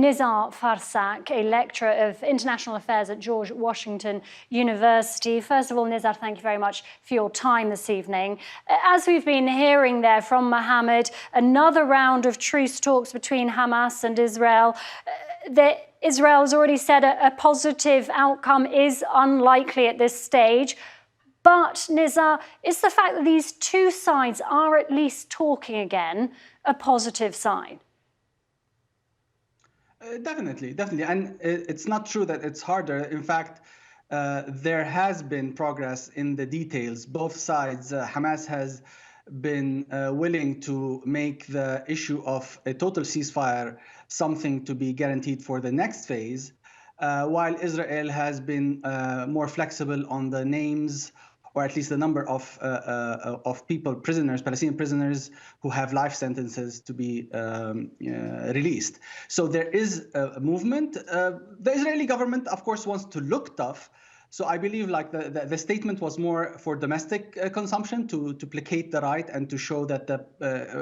Nizar Farsakh, a lecturer of international affairs at George Washington University. First of all, Nizar, thank you very much for your time this evening. As we've been hearing there from Mohammed, another round of truce talks between Hamas and Israel. Israel has already said a positive outcome is unlikely at this stage. But, Nizar, is the fact that these two sides are at least talking again a positive sign? Definitely. And it's not true that it's harder. In fact, there has been progress in the details. Both sides, Hamas has been willing to make the issue of a total ceasefire something to be guaranteed for the next phase, while Israel has been more flexible on the names, or at least the number of people, prisoners, Palestinian prisoners, who have life sentences to be released. So there is a movement. The Israeli government, of course, wants to look tough. So I believe like the statement was more for domestic consumption, to placate the right and to show that the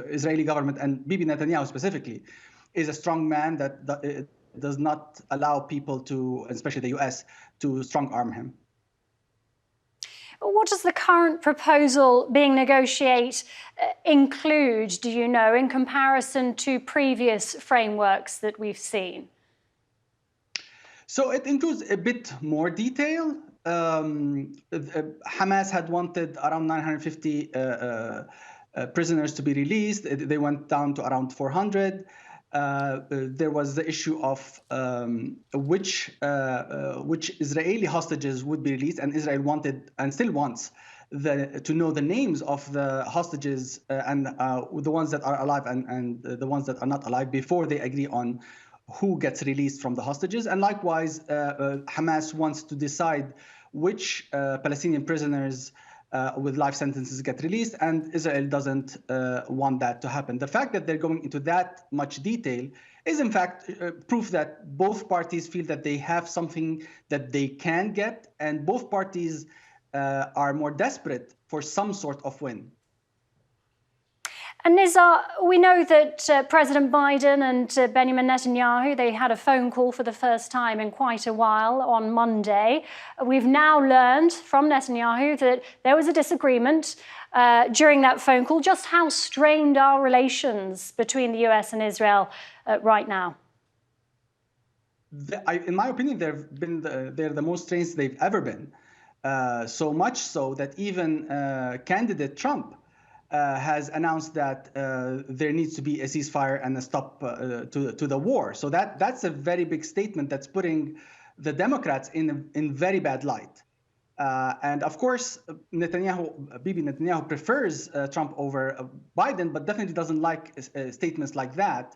Israeli government, and Bibi Netanyahu specifically, is a strong man that does not allow people to, especially the US, to strong arm him. What does the current proposal being negotiated include, do you know, in comparison to previous frameworks that we've seen? So it includes a bit more detail. Hamas had wanted around 950 prisoners to be released. They went down to around 400. There was the issue of which Israeli hostages would be released, and Israel wanted and still wants to know the names of the hostages and the ones that are alive and the ones that are not alive before they agree on who gets released from the hostages. And likewise, Hamas wants to decide which Palestinian prisoners with life sentences get released, and Israel doesn't want that to happen. The fact that they're going into that much detail is in fact proof that both parties feel that they have something that they can get, and both parties are more desperate for some sort of win. And Nizar, we know that President Biden and Benjamin Netanyahu, they had a phone call for the first time in quite a while on Monday. We've now learned from Netanyahu that there was a disagreement during that phone call. Just how strained are relations between the US and Israel right now? In my opinion, they're the most strained they've ever been. So much so that even candidate Trump has announced that there needs to be a ceasefire and a stop to the war. So that's a very big statement that's putting the Democrats in very bad light. And of course, Bibi Netanyahu prefers Trump over Biden, but definitely doesn't like statements like that.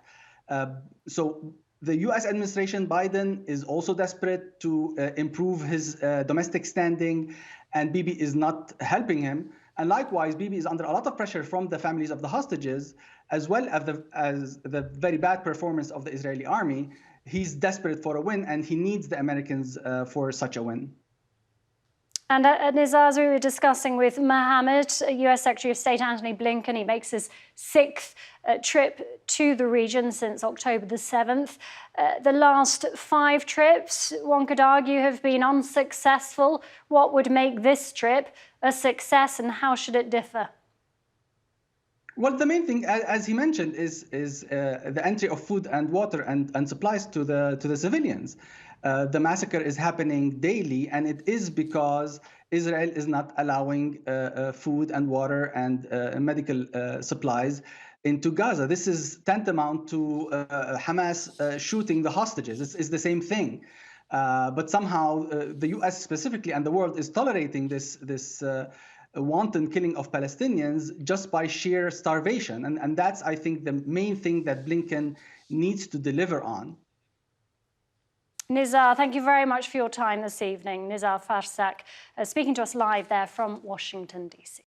So the US administration, Biden, is also desperate to improve his domestic standing, and Bibi is not helping him. And likewise, Bibi is under a lot of pressure from the families of the hostages, as well as the very bad performance of the Israeli army. He's desperate for a win, and he needs the Americans for such a win. And Nizar, as we were discussing with Mohammed, US Secretary of State Antony Blinken, he makes his sixth trip to the region since October the 7th. The last 5 trips, one could argue, have been unsuccessful. What would make this trip a success, and how should it differ? Well, the main thing, as he mentioned, is the entry of food and water and supplies to the civilians. The massacre is happening daily, and it is because Israel is not allowing food and water and medical supplies into Gaza. This is tantamount to Hamas shooting the hostages. It's the same thing. But somehow the US specifically and the world is tolerating this wanton killing of Palestinians just by sheer starvation. And that's, I think, the main thing that Blinken needs to deliver on. Nizar, thank you very much for your time this evening. Nizar Farsakh speaking to us live there from Washington, D.C.